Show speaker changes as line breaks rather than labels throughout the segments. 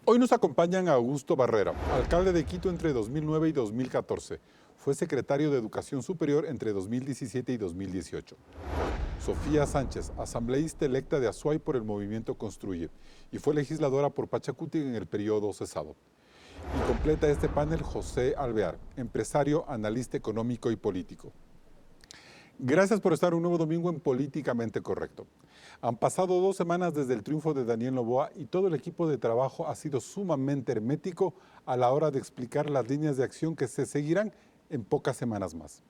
Hoy nos acompañan Augusto Barrera, alcalde de Quito entre 2009 y 2014. Fue secretario de Educación Superior entre 2017 y 2018. Sofía Sánchez, asambleísta electa de Azuay por el movimiento Construye, y fue legisladora por Pachacuti en el periodo cesado. Y completa este panel José Alvear, empresario, analista económico y político. Gracias por estar un nuevo domingo en Políticamente Correcto. Han pasado 2 semanas desde el triunfo de Daniel Noboa y todo el equipo de trabajo ha sido sumamente hermético a la hora de explicar las líneas de acción que se seguirán en pocas semanas más.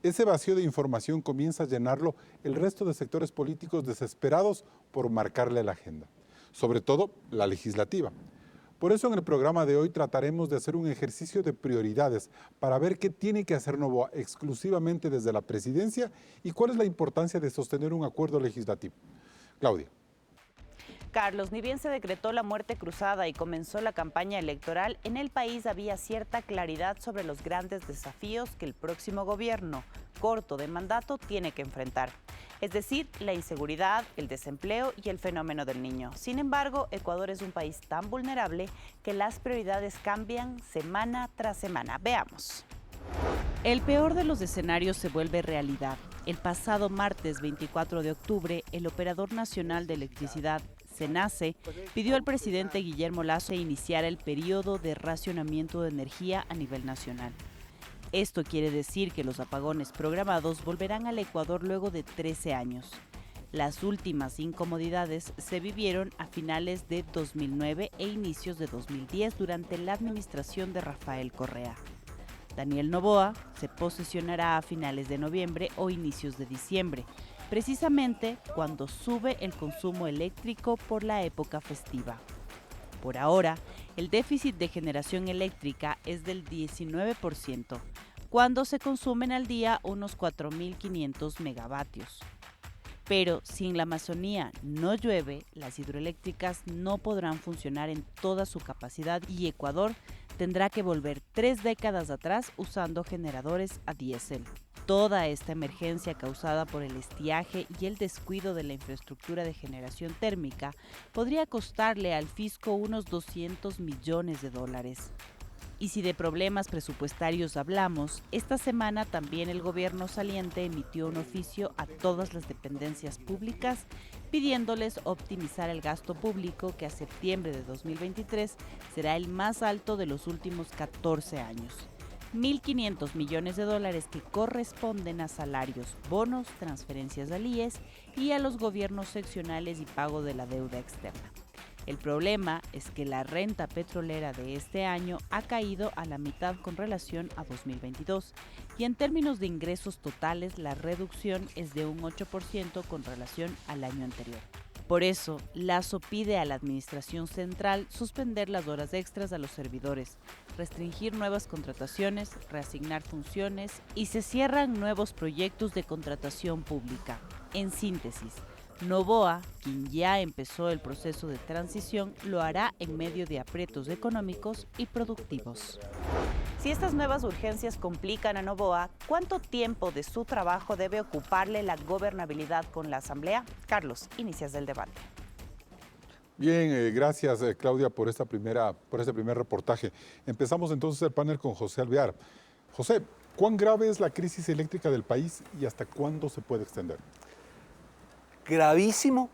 Ese vacío de información comienza a llenarlo el resto de sectores políticos desesperados por marcarle la agenda, sobre todo la legislativa. Por eso en el programa de hoy trataremos de hacer un ejercicio de prioridades para ver qué tiene que hacer Noboa exclusivamente desde la presidencia y cuál es la importancia de sostener un acuerdo legislativo. Claudia.
Carlos, ni bien se decretó la muerte cruzada y comenzó la campaña electoral, en el país había cierta claridad sobre los grandes desafíos que el próximo gobierno, corto de mandato, tiene que enfrentar. Es decir, la inseguridad, el desempleo y el fenómeno del niño. Sin embargo, Ecuador es un país tan vulnerable que las prioridades cambian semana tras semana. Veamos. El peor de los escenarios se vuelve realidad. El pasado martes 24 de octubre, el Operador Nacional de Electricidad, SENACE, pidió al presidente Guillermo Lasso iniciar el periodo de racionamiento de energía a nivel nacional. Esto quiere decir que los apagones programados volverán al Ecuador luego de 13 años. Las últimas incomodidades se vivieron a finales de 2009 e inicios de 2010 durante la administración de Rafael Correa. Daniel Noboa se posesionará a finales de noviembre o inicios de diciembre, precisamente cuando sube el consumo eléctrico por la época festiva. Por ahora, el déficit de generación eléctrica es del 19%, cuando se consumen al día unos 4.500 megavatios. Pero si en la Amazonía no llueve, las hidroeléctricas no podrán funcionar en toda su capacidad y Ecuador tendrá que volver 3 décadas atrás usando generadores a diésel. Toda esta emergencia causada por el estiaje y el descuido de la infraestructura de generación térmica podría costarle al fisco unos 200 millones de dólares. Y si de problemas presupuestarios hablamos, esta semana también el gobierno saliente emitió un oficio a todas las dependencias públicas pidiéndoles optimizar el gasto público que a septiembre de 2023 será el más alto de los últimos 14 años. 1.500 millones de dólares que corresponden a salarios, bonos, transferencias al IES y a los gobiernos seccionales y pago de la deuda externa. El problema es que la renta petrolera de este año ha caído a la mitad con relación a 2022 y en términos de ingresos totales la reducción es de un 8% con relación al año anterior. Por eso, Lasso pide a la Administración Central suspender las horas extras a los servidores, restringir nuevas contrataciones, reasignar funciones y se cierran nuevos proyectos de contratación pública. En síntesis, Noboa, quien ya empezó el proceso de transición, lo hará en medio de aprietos económicos y productivos. Si estas nuevas urgencias complican a Noboa, ¿cuánto tiempo de su trabajo debe ocuparle la gobernabilidad con la Asamblea? Carlos, inicias el debate.
Bien, gracias Claudia por este primer reportaje. Empezamos entonces el panel con José Alvear. José, ¿cuán grave es la crisis eléctrica del país y hasta cuándo se puede extender?
Gravísimo,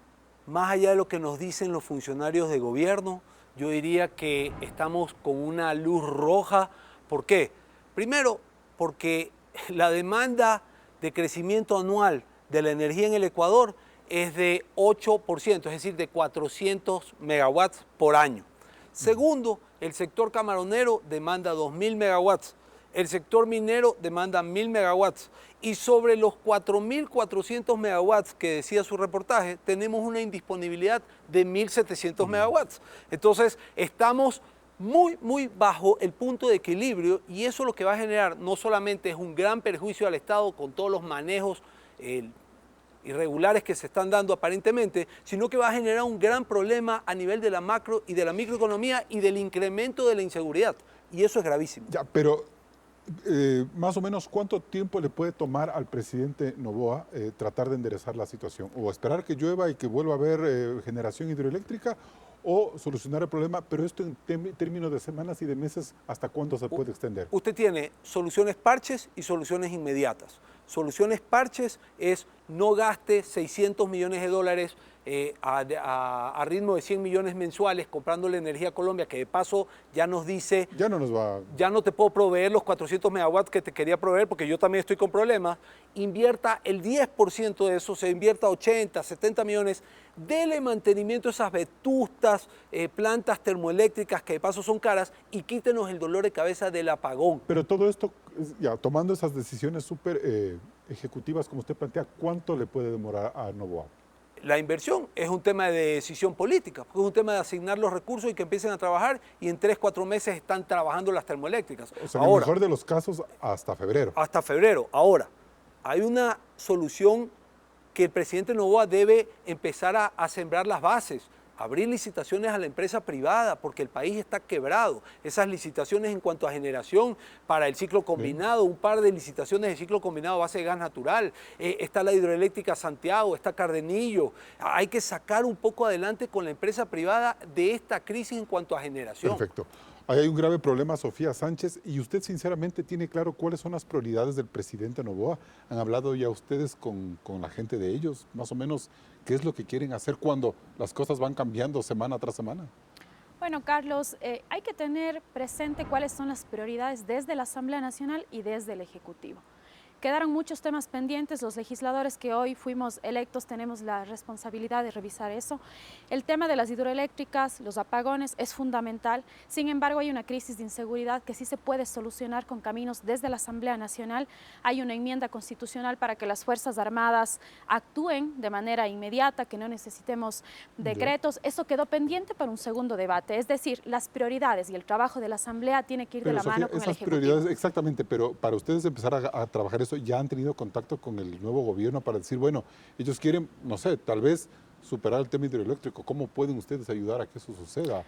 más allá de lo que nos dicen los funcionarios de gobierno. Yo diría que estamos con una luz roja. ¿Por qué? Primero, porque la demanda de crecimiento anual de la energía en el Ecuador es de 8%, es decir, de 400 megawatts por año. Segundo, el sector camaronero demanda 2.000 megawatts. El sector minero demanda 1.000 megawatts y sobre los 4.400 megawatts que decía su reportaje, tenemos una indisponibilidad de 1.700 megawatts. Entonces, estamos muy bajo el punto de equilibrio y eso lo que va a generar no solamente es un gran perjuicio al Estado con todos los manejos irregulares que se están dando aparentemente, sino que va a generar un gran problema a nivel de la macro y de la microeconomía y del incremento de la inseguridad. Y eso es gravísimo.
Ya, pero más o menos, ¿cuánto tiempo le puede tomar al presidente Noboa tratar de enderezar la situación? ¿O esperar que llueva y que vuelva a haber generación hidroeléctrica? o solucionar el problema, pero esto en términos de semanas y de meses, ¿hasta cuándo se puede extender?
Usted tiene soluciones parches y soluciones inmediatas. Soluciones parches es no gaste 600 millones de dólares a ritmo de 100 millones mensuales comprándole energía a Colombia, que de paso ya nos dice,
Ya no nos va...
ya no te puedo proveer los 400 megawatts que te quería proveer porque yo también estoy con problemas. Invierta el 10% de eso, se invierta 80, 70 millones, dele mantenimiento a esas vetustas plantas termoeléctricas que de paso son caras y quítenos el dolor de cabeza del apagón.
Pero todo esto, ya tomando esas decisiones súper ejecutivas como usted plantea, ¿cuánto le puede demorar a Noboa?
La inversión es un tema de decisión política, porque es un tema de asignar los recursos y que empiecen a trabajar y en 3, 4 meses están trabajando las termoeléctricas.
O sea, en el mejor de los casos, hasta febrero.
Hasta febrero. Ahora, hay una solución que el presidente Noboa debe empezar a sembrar las bases. Abrir licitaciones a la empresa privada porque el país está quebrado. Esas licitaciones en cuanto a generación para el ciclo combinado, un par de licitaciones de ciclo combinado a base de gas natural. Está la hidroeléctrica Santiago, está Cardenillo. Hay que sacar un poco adelante con la empresa privada de esta crisis en cuanto a generación.
Perfecto. Ahí hay un grave problema, Sofía Sánchez, y usted sinceramente tiene claro cuáles son las prioridades del presidente Noboa. ¿Han hablado ya ustedes con la gente de ellos, más o menos, qué es lo que quieren hacer cuando las cosas van cambiando semana tras semana?
Bueno, Carlos, hay que tener presente cuáles son las prioridades desde la Asamblea Nacional y desde el Ejecutivo. Quedaron muchos temas pendientes, los legisladores que hoy fuimos electos tenemos la responsabilidad de revisar eso. El tema de las hidroeléctricas, los apagones es fundamental, sin embargo hay una crisis de inseguridad que sí se puede solucionar con caminos desde la Asamblea Nacional. Hay una enmienda constitucional para que las Fuerzas Armadas actúen de manera inmediata, que no necesitemos decretos. Eso quedó pendiente para un segundo debate, es decir, las prioridades y el trabajo de la Asamblea tiene que ir de la mano con el Ejecutivo.
Prioridades, exactamente, pero para ustedes empezar a trabajar eso, ¿ya han tenido contacto con el nuevo gobierno para decir, bueno, ellos quieren, no sé, tal vez superar el tema hidroeléctrico? ¿Cómo pueden ustedes ayudar a que eso suceda?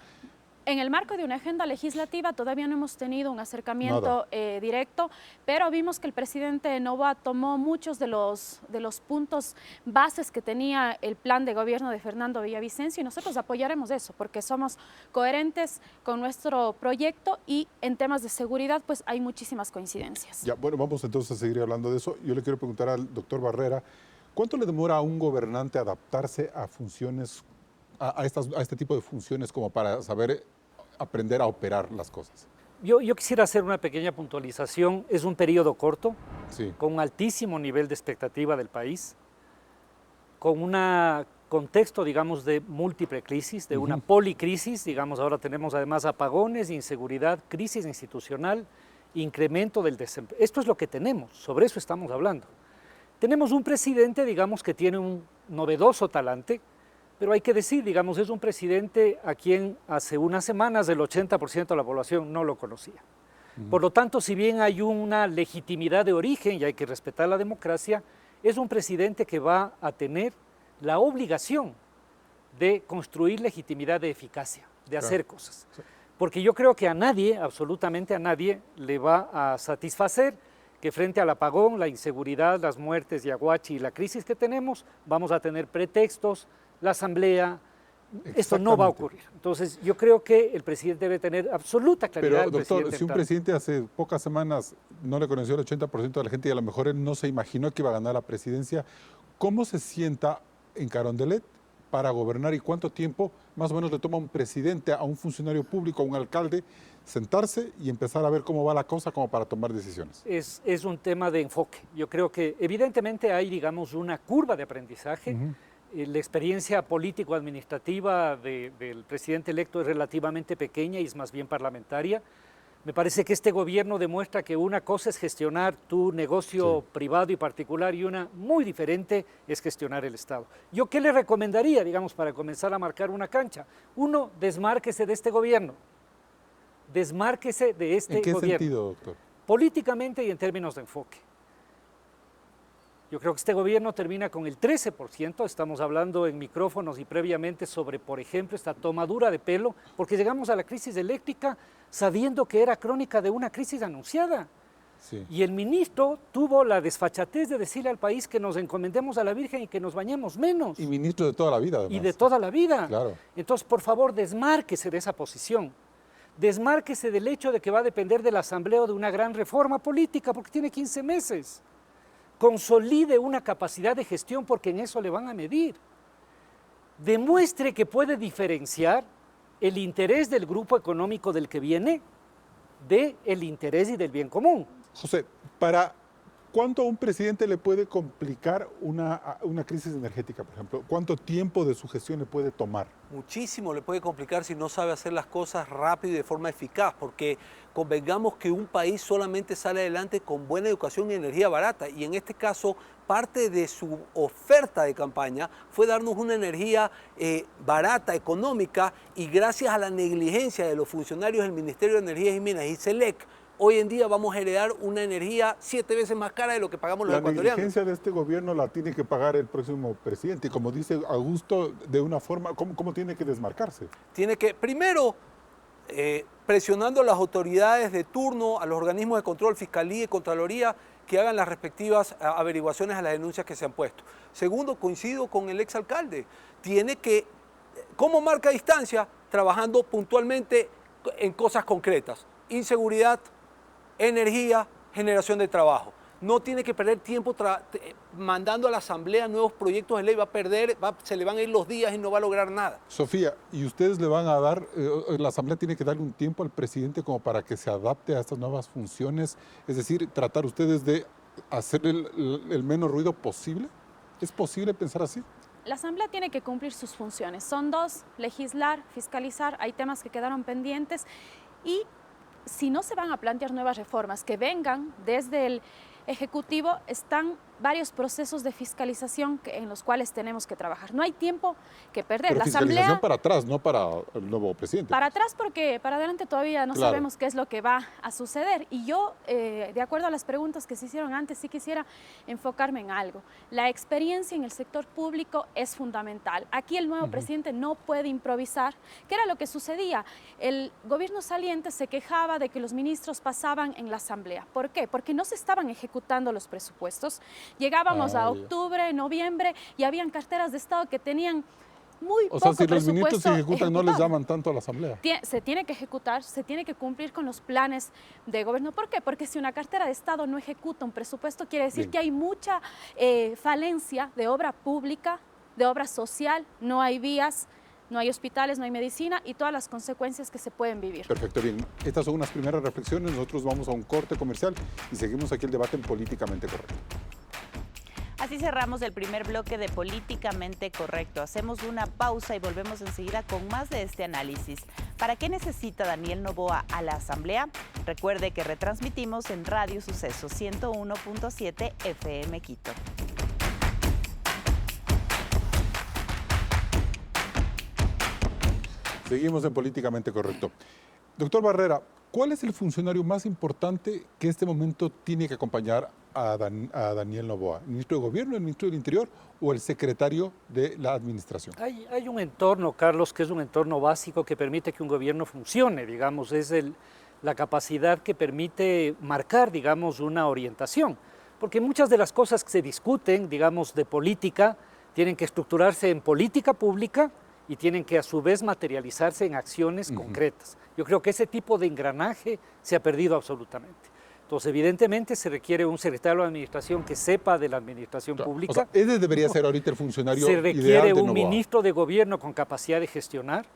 En el marco de una agenda legislativa todavía no hemos tenido un acercamiento directo, pero vimos que el presidente Noboa tomó muchos de los puntos bases que tenía el plan de gobierno de Fernando Villavicencio y nosotros apoyaremos eso porque somos coherentes con nuestro proyecto y en temas de seguridad pues hay muchísimas coincidencias.
Ya, bueno, vamos entonces a seguir hablando de eso. Yo le quiero preguntar al doctor Barrera, ¿cuánto le demora a un gobernante adaptarse a funciones, a este tipo de funciones como para saber aprender a operar las cosas?
Yo quisiera hacer una pequeña puntualización. Es un periodo corto,
sí,
con un altísimo nivel de expectativa del país, con un contexto, digamos, de múltiple crisis, de una policrisis, digamos, ahora tenemos además apagones, inseguridad, crisis institucional, incremento del desempleo. Esto es lo que tenemos, sobre eso estamos hablando. Tenemos un presidente, digamos, que tiene un novedoso talante, pero hay que decir, digamos, es un presidente a quien hace unas semanas el 80% de la población no lo conocía. Por lo tanto, si bien hay una legitimidad de origen y hay que respetar la democracia, es un presidente que va a tener la obligación de construir legitimidad de eficacia, de hacer cosas. Porque yo creo que a nadie, absolutamente a nadie, le va a satisfacer que frente al apagón, la inseguridad, las muertes de Yaguachi y la crisis que tenemos, vamos a tener pretextos, la Asamblea, esto no va a ocurrir. Entonces, yo creo que el presidente debe tener absoluta claridad.
Pero, doctor, si un presidente hace pocas semanas no le conoció el 80% de la gente y a lo mejor él no se imaginó que iba a ganar la presidencia, ¿cómo se sienta en Carondelet para gobernar y cuánto tiempo más o menos le toma a un presidente, a un funcionario público, a un alcalde, sentarse y empezar a ver cómo va la cosa como para tomar decisiones?
Es un tema de enfoque. Yo creo que evidentemente hay, digamos, una curva de aprendizaje. La experiencia político-administrativa del presidente electo es relativamente pequeña y es más bien parlamentaria. Me parece que este gobierno demuestra que una cosa es gestionar tu negocio privado y particular y una muy diferente es gestionar el Estado. ¿Yo qué le recomendaría, digamos, para comenzar a marcar una cancha? Uno, desmárquese de este gobierno. Desmárquese de este gobierno.
¿En qué sentido, doctor?
Políticamente y en términos de enfoque. Yo creo que este gobierno termina con el 13%, estamos hablando en micrófonos y previamente sobre, por ejemplo, esta tomadura de pelo, porque llegamos a la crisis eléctrica sabiendo que era crónica de una crisis anunciada.
Sí.
Y el ministro tuvo la desfachatez de decirle al país que nos encomendemos a la Virgen y que nos bañemos menos.
Y ministro de toda la vida, además.
Y de toda la vida.
Claro.
Entonces, por favor, desmárquese de esa posición. Desmárquese del hecho de que va a depender de la Asamblea o de una gran reforma política, porque tiene 15 meses. Consolide una capacidad de gestión, porque en eso le van a medir. Demuestre que puede diferenciar el interés del grupo económico del que viene del interés y del bien común.
José, ¿para cuánto a un presidente le puede complicar una crisis energética, por ejemplo? ¿Cuánto tiempo de su gestión le puede tomar?
Muchísimo le puede complicar si no sabe hacer las cosas rápido y de forma eficaz, porque convengamos que un país solamente sale adelante con buena educación y energía barata, y en este caso parte de su oferta de campaña fue darnos una energía barata, económica, y gracias a la negligencia de los funcionarios del Ministerio de Energía y Minas y SELEC, hoy en día vamos a heredar una energía 7 veces más cara de lo que pagamos los ecuatorianos.
La negligencia de este gobierno la tiene que pagar el próximo presidente. Y como dice Augusto, de una forma, ¿cómo tiene que desmarcarse?
Tiene que, primero, presionando a las autoridades de turno, a los organismos de control, Fiscalía y Contraloría, que hagan las respectivas averiguaciones a las denuncias que se han puesto. Segundo, coincido con el exalcalde. Tiene que, como marca distancia, trabajando puntualmente en cosas concretas. Inseguridad, energía, generación de trabajo. No tiene que perder tiempo mandando a la Asamblea nuevos proyectos de ley, se le van a ir los días y no va a lograr nada.
Sofía, ¿y ustedes le van a dar, la Asamblea tiene que darle un tiempo al presidente como para que se adapte a estas nuevas funciones? Es decir, tratar ustedes de hacer el menos ruido posible. ¿Es posible pensar así?
La Asamblea tiene que cumplir sus funciones. Son dos: legislar, fiscalizar. Hay temas que quedaron pendientes y si no se van a plantear nuevas reformas que vengan desde el Ejecutivo, están varios procesos de fiscalización en los cuales tenemos que trabajar. No hay tiempo que perder.
Pero
la
fiscalización
Asamblea,
para atrás, no para el nuevo presidente.
para atrás, porque para adelante todavía no
Claro.
sabemos qué es lo que va a suceder. Y yo, de acuerdo a las preguntas que se hicieron antes, sí quisiera enfocarme en algo. La experiencia en el sector público es fundamental. Aquí el nuevo presidente no puede improvisar. ¿Qué era lo que sucedía? El gobierno saliente se quejaba de que los ministros pasaban en la Asamblea. ¿Por qué? Porque no se estaban ejecutando los presupuestos. Llegábamos a octubre, noviembre, y habían carteras de Estado que tenían muy
O
poco
sea, si los ministros
presupuesto
se ejecutan, no les
ejecutado.
llaman tanto a la Asamblea.
Se tiene que ejecutar, se tiene que cumplir con los planes de gobierno. ¿Por qué? Porque si una cartera de Estado no ejecuta un presupuesto, quiere decir
Bien.
que hay mucha falencia de obra pública, de obra social, no hay vías, no hay hospitales, no hay medicina y todas las consecuencias que se pueden vivir.
Perfecto, bien. Estas son unas primeras reflexiones. Nosotros vamos a un corte comercial y seguimos aquí el debate en Políticamente Correcto.
Así cerramos el primer bloque de Políticamente Correcto. Hacemos una pausa y volvemos enseguida con más de este análisis. ¿Para qué necesita Daniel Noboa a la Asamblea? Recuerde que retransmitimos en Radio Suceso 101.7 FM Quito.
Seguimos en Políticamente Correcto. Doctor Barrera, ¿cuál es el funcionario más importante que en este momento tiene que acompañar a Daniel Noboa? ¿El ministro de Gobierno, el ministro del Interior o el secretario de la Administración?
Hay un entorno, Carlos, que es un entorno básico que permite que un gobierno funcione, digamos, es la capacidad que permite marcar, digamos, una orientación. Porque muchas de las cosas que se discuten, digamos, de política, tienen que estructurarse en política pública y tienen que a su vez materializarse en acciones concretas. Yo creo que ese tipo de engranaje se ha perdido absolutamente. Entonces, evidentemente, se requiere un secretario de Administración que sepa de la administración pública.
O sea, ese debería ser ahorita el funcionario
Se
ideal
requiere
de
un
Noboa.
ministro de Gobierno con capacidad de gestionar.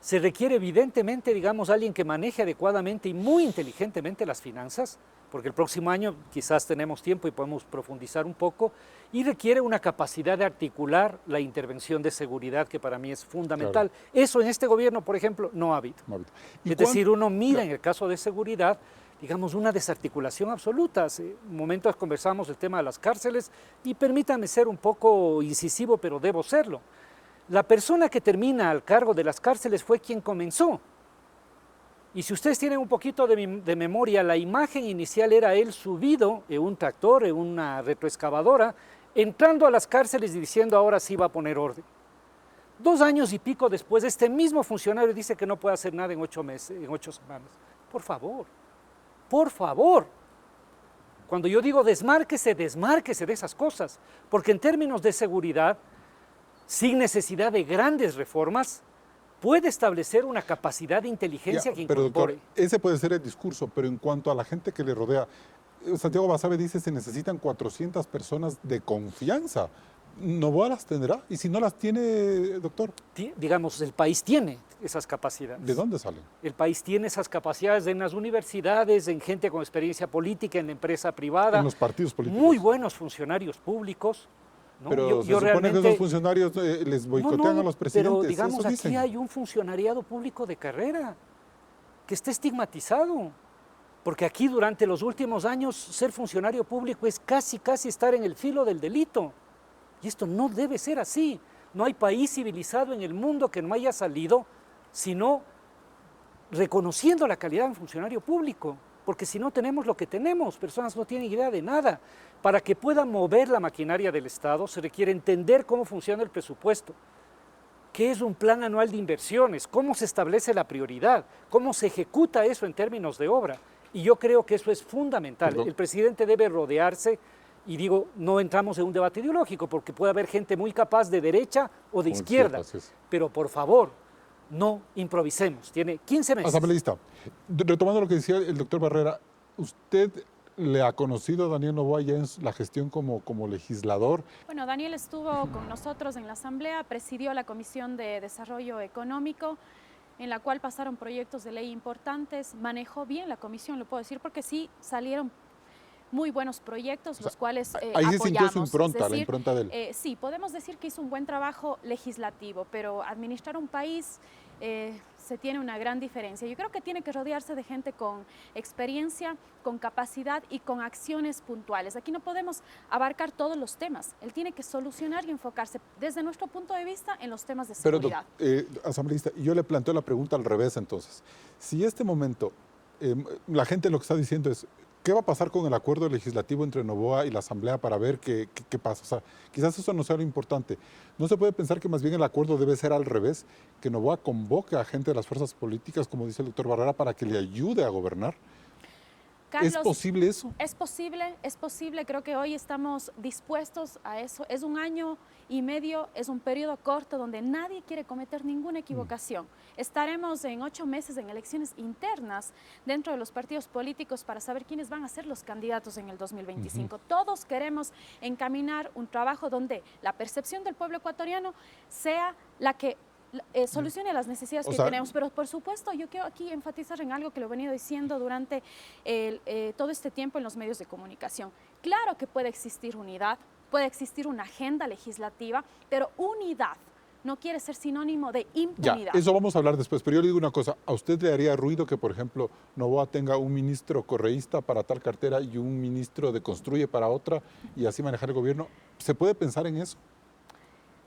Se requiere evidentemente, digamos, alguien que maneje adecuadamente y muy inteligentemente las finanzas, porque el próximo año quizás tenemos tiempo y podemos profundizar un poco, y requiere una capacidad de articular la intervención de seguridad que para mí es fundamental.
Claro.
Eso en este gobierno, por ejemplo, no ha habido.
No ha habido. ¿Y
Es decir, uno mira
Claro.
en el caso de seguridad, digamos, una desarticulación absoluta. Hace momentos conversamos el tema de las cárceles y permítame ser un poco incisivo, pero debo serlo. La persona que termina al cargo de las cárceles fue quien comenzó. Y si ustedes tienen un poquito de memoria, la imagen inicial era él subido en un tractor, en una retroexcavadora, entrando a las cárceles y diciendo ahora sí va a poner orden. 2 años y pico después, este mismo funcionario dice que no puede hacer nada en 8 meses, en 8 semanas. Por favor, por favor. Cuando yo digo desmárquese, desmárquese de esas cosas, porque en términos de seguridad, sin necesidad de grandes reformas, puede establecer una capacidad de inteligencia que
pero
incorpore.
doctor, ese puede ser el discurso, pero en cuanto a la gente que le rodea, Santiago Basabe dice se necesitan 400 personas de confianza. ¿Noboa las tendrá? Y si no las tiene, doctor,
Digamos, el país tiene esas capacidades.
¿de dónde salen?
El país tiene esas capacidades en las universidades, en gente con experiencia política, en la empresa privada.
En los partidos políticos.
Muy buenos funcionarios públicos. ¿no?
Pero se supone que esos funcionarios les boicotean a los presidentes.
Pero digamos,
eso
aquí
dicen.
hay un funcionariado público de carrera que está estigmatizado. Porque aquí durante los últimos años ser funcionario público es casi estar en el filo del delito. Y esto no debe ser así. No hay país civilizado en el mundo que no haya salido sino reconociendo la calidad de un funcionario público. Porque si no tenemos lo que tenemos, personas no tienen idea de nada. Para que puedan mover la maquinaria del Estado se requiere entender cómo funciona el presupuesto. ¿Qué es un plan anual de inversiones? ¿Cómo se establece la prioridad? ¿Cómo se ejecuta eso en términos de obra? Y yo creo que eso es fundamental.
Perdón.
El presidente debe rodearse, y digo, no entramos en un debate ideológico, porque puede haber gente muy capaz de derecha o de
Muy
izquierda.
cierto, así es.
Pero por favor, no improvisemos. Tiene 15 meses.
Asambleísta, retomando lo que decía el doctor Barrera, ¿usted le ha conocido a Daniel Noboa ya en la gestión como legislador?
Bueno, Daniel estuvo con nosotros en la Asamblea, presidió la Comisión de Desarrollo Económico, en la cual pasaron proyectos de ley importantes, manejó bien la comisión, lo puedo decir, porque sí salieron muy buenos proyectos, los cuales
Ahí se sintió su
apoyamos.
impronta,
Es
la
decir,
impronta de él.
sí, podemos decir que hizo un buen trabajo legislativo, pero administrar un país se tiene una gran diferencia. Yo creo que tiene que rodearse de gente con experiencia, con capacidad y con acciones puntuales. Aquí no podemos abarcar todos los temas. Él tiene que solucionar y enfocarse desde nuestro punto de vista en los temas de
Pero,
seguridad.
asambleísta, yo le planteo la pregunta al revés entonces. Si este momento, la gente lo que está diciendo es, ¿qué va a pasar con el acuerdo legislativo entre Noboa y la Asamblea para ver qué pasa? O sea, quizás eso no sea lo importante. ¿No se puede pensar que más bien el acuerdo debe ser al revés? Que Noboa convoque a gente de las fuerzas políticas, como dice el doctor Barrera, para que le ayude a gobernar.
Carlos,
¿Es posible eso?
Es posible, creo que hoy estamos dispuestos a eso. Es un año y medio, es un periodo corto donde nadie quiere cometer ninguna equivocación. Estaremos en 8 meses en elecciones internas dentro de los partidos políticos para saber quiénes van a ser los candidatos en el 2025. Todos queremos encaminar un trabajo donde la percepción del pueblo ecuatoriano sea la que solucione las necesidades que tenemos, pero por supuesto yo quiero aquí enfatizar en algo que lo he venido diciendo durante todo este tiempo en los medios de comunicación. Claro que puede existir unidad, puede existir una agenda legislativa, pero unidad no quiere ser sinónimo de impunidad.
Ya, eso vamos a hablar después, pero yo le digo una cosa, ¿a usted le haría ruido que, por ejemplo, Noboa tenga un ministro correísta para tal cartera y un ministro de construye para otra y así manejar el gobierno? ¿Se puede pensar en eso?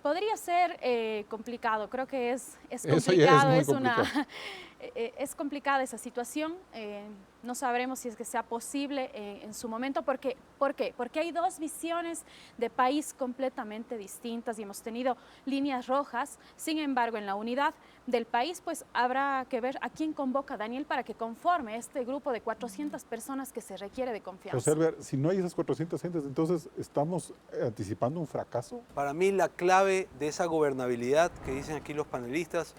Podría ser complicado, creo que es
Eso ya
complicado,
es muy complicado.
es complicada esa situación, no sabremos si es que sea posible en su momento. ¿Por qué? Porque hay dos visiones de país completamente distintas y hemos tenido líneas rojas. Sin embargo, en la unidad del país, pues habrá que ver a quién convoca Daniel para que conforme este grupo de 400 personas que se requiere de confianza.
José Albert, si no hay esas 400 gentes, entonces ¿estamos anticipando un fracaso?
Para mí la clave de esa gobernabilidad que dicen aquí los panelistas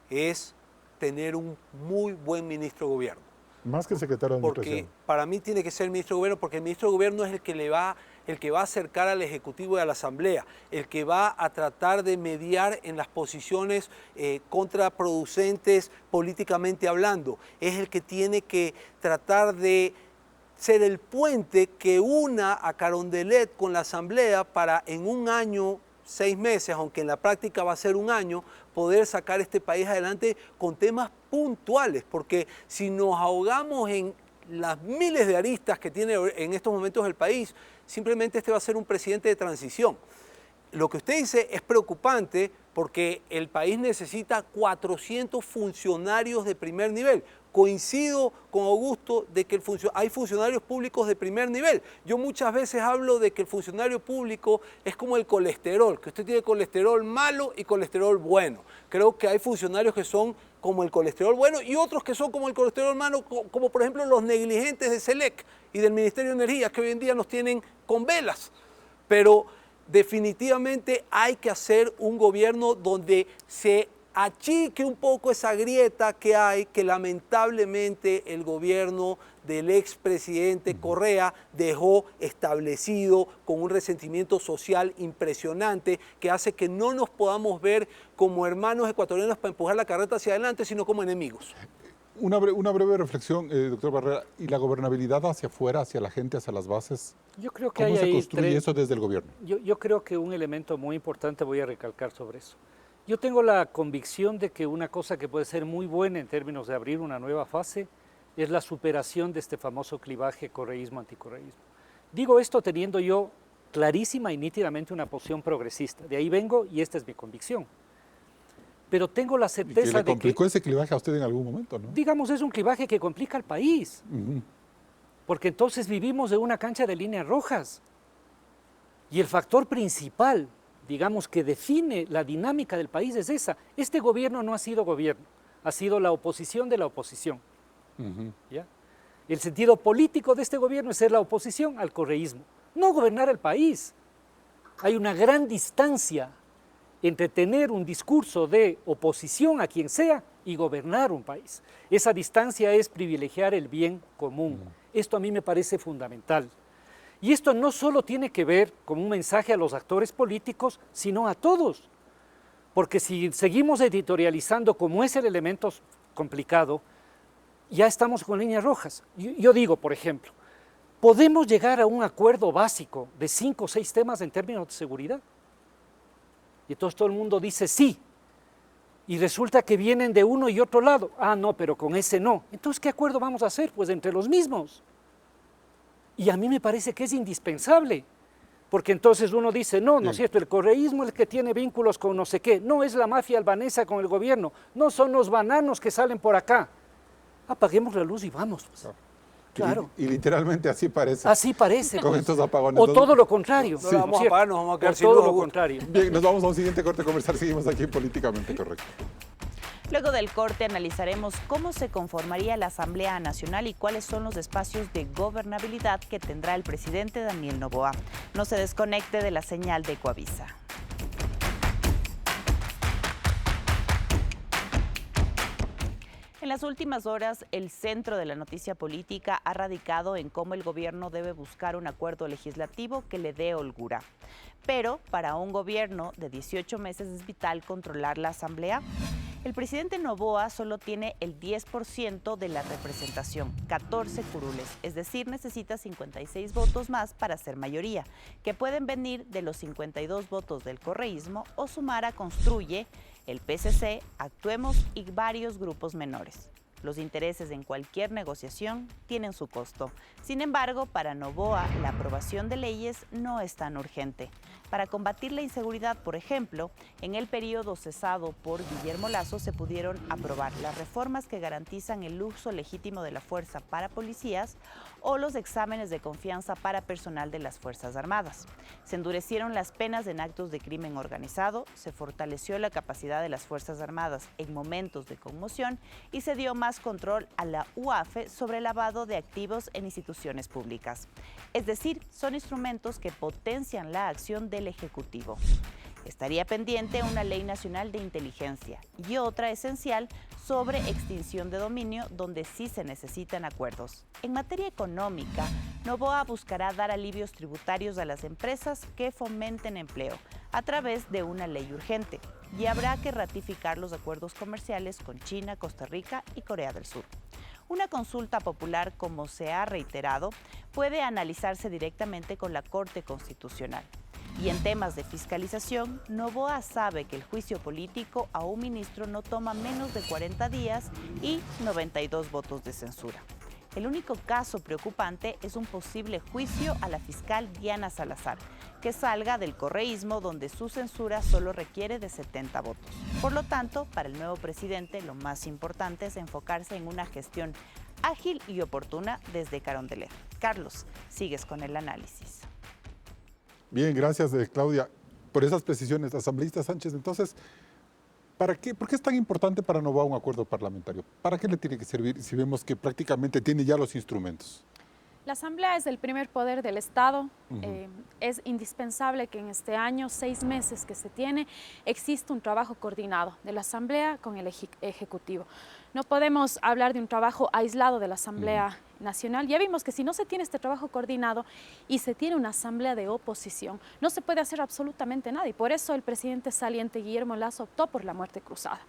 es tener un muy buen ministro de gobierno.
Más que secretario de
Porque
Administración.
para mí tiene que ser el ministro de gobierno, porque el ministro de gobierno es el que va a acercar al Ejecutivo y a la Asamblea, el que va a tratar de mediar en las posiciones contraproducentes políticamente hablando, es el que tiene que tratar de ser el puente que una a Carondelet con la Asamblea para en un año, 6 meses, aunque en la práctica va a ser un año, poder sacar este país adelante con temas puntuales, porque si nos ahogamos en las miles de aristas que tiene en estos momentos el país, simplemente este va a ser un presidente de transición. Lo que usted dice es preocupante porque el país necesita 400 funcionarios de primer nivel. Coincido con Augusto de que hay funcionarios públicos de primer nivel. Yo muchas veces hablo de que el funcionario público es como el colesterol, que usted tiene colesterol malo y colesterol bueno. Creo que hay funcionarios que son como el colesterol bueno y otros que son como el colesterol malo, como por ejemplo los negligentes de SELEC y del Ministerio de Energía, que hoy en día nos tienen con velas. Pero definitivamente hay que hacer un gobierno donde se achique un poco esa grieta que hay, que lamentablemente el gobierno del expresidente Correa dejó establecido con un resentimiento social impresionante que hace que no nos podamos ver como hermanos ecuatorianos para empujar la carreta hacia adelante, sino como enemigos.
Una breve reflexión, doctor Barrera, ¿y la gobernabilidad hacia afuera, hacia la gente, hacia las bases?
Yo creo que
¿Cómo se construye
tres...
eso desde el gobierno?
Yo creo que un elemento muy importante, voy a recalcar sobre eso. Yo tengo la convicción de que una cosa que puede ser muy buena en términos de abrir una nueva fase es la superación de este famoso clivaje correísmo-anticorreísmo. Digo esto teniendo yo clarísima y nítidamente una posición progresista. De ahí vengo y esta es mi convicción. Pero tengo la certeza de que...
¿Le complicó ese clivaje a usted en algún momento, no?
Digamos, es un clivaje que complica al país. Porque entonces vivimos de una cancha de líneas rojas. Y el factor principal, digamos, que define la dinámica del país es esa. Este gobierno no ha sido gobierno, ha sido la oposición de la oposición. ¿Ya? El sentido político de este gobierno es ser la oposición al correísmo, no gobernar el país. Hay una gran distancia entre tener un discurso de oposición a quien sea y gobernar un país. Esa distancia es privilegiar el bien común. Esto a mí me parece fundamental. Y esto no solo tiene que ver con un mensaje a los actores políticos, sino a todos. Porque si seguimos editorializando como es el elemento complicado, ya estamos con líneas rojas. Yo digo, por ejemplo, ¿podemos llegar a un acuerdo básico de 5 o 6 temas en términos de seguridad? Y entonces todo el mundo dice sí. Y resulta que vienen de uno y otro lado. Ah, no, pero con ese no. Entonces, ¿qué acuerdo vamos a hacer? Pues entre los mismos. Y a mí me parece que es indispensable, porque entonces uno dice, no, ¿no es cierto? El correísmo es el que tiene vínculos con no sé qué, no es la mafia albanesa con el gobierno, no son los bananos que salen por acá. Apaguemos la luz y vamos. Pues. Claro.
Y literalmente así parece.
Así parece.
Con
Pues.
estos apagones.
O todo lo contrario.
No la vamos a apagar, nos vamos a quedar sin
todo
luz.
lo contrario.
Bien, nos vamos a un siguiente corte comercial, seguimos aquí en Políticamente Correcto.
Luego del corte analizaremos cómo se conformaría la Asamblea Nacional y cuáles son los espacios de gobernabilidad que tendrá el presidente Daniel Noboa. No se desconecte de la señal de Ecuavisa. En las últimas horas, el centro de la noticia política ha radicado en cómo el gobierno debe buscar un acuerdo legislativo que le dé holgura. Pero para un gobierno de 18 meses es vital controlar la Asamblea. El presidente Noboa solo tiene el 10% de la representación, 14 curules, es decir, necesita 56 votos más para ser mayoría, que pueden venir de los 52 votos del correísmo o sumar a Construye, el PCC, Actuemos y varios grupos menores. Los intereses en cualquier negociación tienen su costo. Sin embargo, para Noboa, la aprobación de leyes no es tan urgente. Para combatir la inseguridad, por ejemplo, en el periodo cesado por Guillermo Lasso se pudieron aprobar las reformas que garantizan el uso legítimo de la fuerza para policías o los exámenes de confianza para personal de las Fuerzas Armadas. Se endurecieron las penas en actos de crimen organizado, se fortaleció la capacidad de las Fuerzas Armadas en momentos de conmoción y se dio más control a la UAFE sobre el lavado de activos en instituciones públicas. Es decir, son instrumentos que potencian la acción del Ejecutivo. Estaría pendiente una ley nacional de inteligencia y otra esencial sobre extinción de dominio, donde sí se necesitan acuerdos. En materia económica, Noboa buscará dar alivios tributarios a las empresas que fomenten empleo a través de una ley urgente y habrá que ratificar los acuerdos comerciales con China, Costa Rica y Corea del Sur. Una consulta popular, como se ha reiterado, puede analizarse directamente con la Corte Constitucional. Y en temas de fiscalización, Noboa sabe que el juicio político a un ministro no toma menos de 40 días y 92 votos de censura. El único caso preocupante es un posible juicio a la fiscal Diana Salazar, que salga del correísmo, donde su censura solo requiere de 70 votos. Por lo tanto, para el nuevo presidente, lo más importante es enfocarse en una gestión ágil y oportuna desde Carondelet. Carlos, sigues con el análisis.
Bien, gracias, Claudia, por esas precisiones. Asambleísta Sánchez, entonces, ¿por qué es tan importante para Novoa un acuerdo parlamentario? ¿Para qué le tiene que servir si vemos que prácticamente tiene ya los instrumentos?
La Asamblea es el primer poder del Estado. Es indispensable que en este año, 6 meses que se tiene, exista un trabajo coordinado de la Asamblea con el Ejecutivo. No podemos hablar de un trabajo aislado de la Asamblea Nacional. Ya vimos que si no se tiene este trabajo coordinado y se tiene una Asamblea de oposición, no se puede hacer absolutamente nada. Y por eso el presidente saliente Guillermo Lasso optó por la muerte cruzada.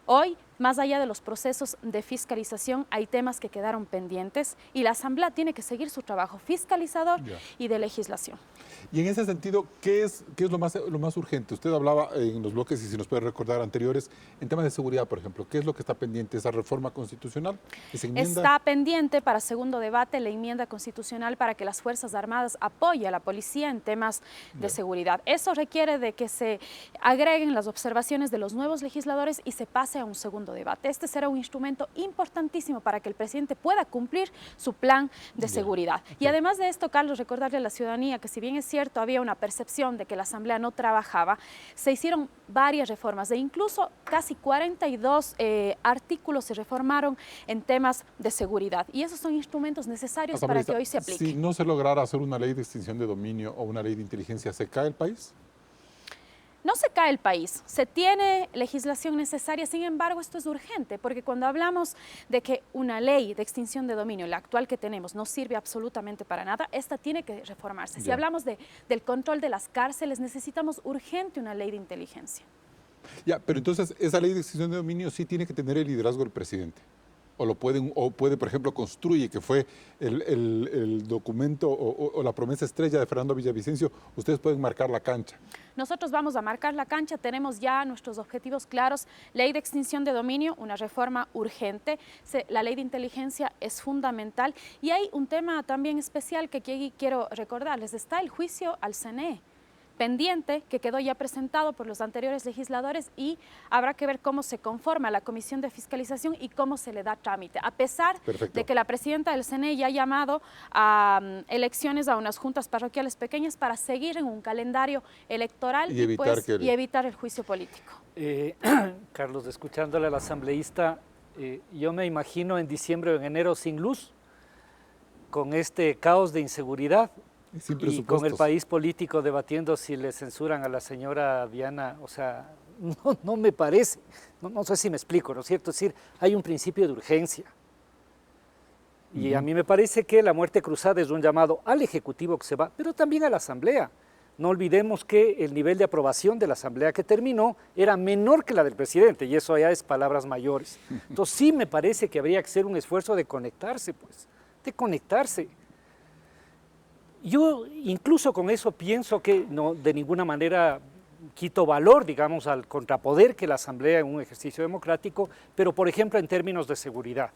Hoy, más allá de los procesos de fiscalización, hay temas que quedaron pendientes y la Asamblea tiene que seguir su trabajo fiscalizador y de legislación.
Y en ese sentido, ¿qué es lo más urgente? Usted hablaba en los bloques, y si nos puede recordar anteriores, en temas de seguridad, por ejemplo, ¿qué es lo que está pendiente? ¿Esa reforma constitucional? ¿Esa enmienda?
Está pendiente para segundo debate la enmienda constitucional para que las Fuerzas Armadas apoyen a la policía en temas de seguridad. Eso requiere de que se agreguen las observaciones de los nuevos legisladores y se pase a un segundo debate. Este será un instrumento importantísimo para que el presidente pueda cumplir su plan de seguridad. Y además de esto, Carlos, recordarle a la ciudadanía que si bien es cierto, había una percepción de que la Asamblea no trabajaba, se hicieron varias reformas e incluso casi 42 artículos se reformaron en temas de seguridad. Y esos son instrumentos necesarios para que hoy se aplique.
Si no se lograra hacer una ley de extinción de dominio o una ley de inteligencia, ¿se cae el país?
No se cae el país, se tiene legislación necesaria, sin embargo esto es urgente, porque cuando hablamos de que una ley de extinción de dominio, la actual que tenemos, no sirve absolutamente para nada, esta tiene que reformarse. Si hablamos del control de las cárceles, necesitamos urgente una ley de inteligencia.
Ya, pero entonces esa ley de extinción de dominio sí tiene que tener el liderazgo del presidente. O puede, por ejemplo, construye, que fue el documento o la promesa estrella de Fernando Villavicencio, ustedes pueden marcar la cancha.
Nosotros vamos a marcar la cancha, tenemos ya nuestros objetivos claros, ley de extinción de dominio, una reforma urgente, la ley de inteligencia es fundamental y hay un tema también especial que aquí quiero recordarles, está el juicio al CNE. Pendiente, que quedó ya presentado por los anteriores legisladores y habrá que ver cómo se conforma la Comisión de Fiscalización y cómo se le da trámite. A pesar de que la presidenta del CNE ya ha llamado a elecciones a unas juntas parroquiales pequeñas para seguir en un calendario electoral y evitar el juicio político.
Carlos, escuchándole al asambleísta, yo me imagino en diciembre o en enero sin luz, con este caos de inseguridad, y con el país político debatiendo si le censuran a la señora Diana, o sea, no me parece, no sé si me explico, ¿no es cierto? Es decir, hay un principio de urgencia. Y a mí me parece que la muerte cruzada es un llamado al Ejecutivo que se va, pero también a la Asamblea. No olvidemos que el nivel de aprobación de la Asamblea que terminó era menor que la del presidente, y eso ya es palabras mayores. Entonces sí me parece que habría que hacer un esfuerzo de conectarse, pues, de conectarse. Yo incluso con eso pienso que no de ninguna manera quito valor, digamos, al contrapoder que la Asamblea en un ejercicio democrático, pero por ejemplo en términos de seguridad,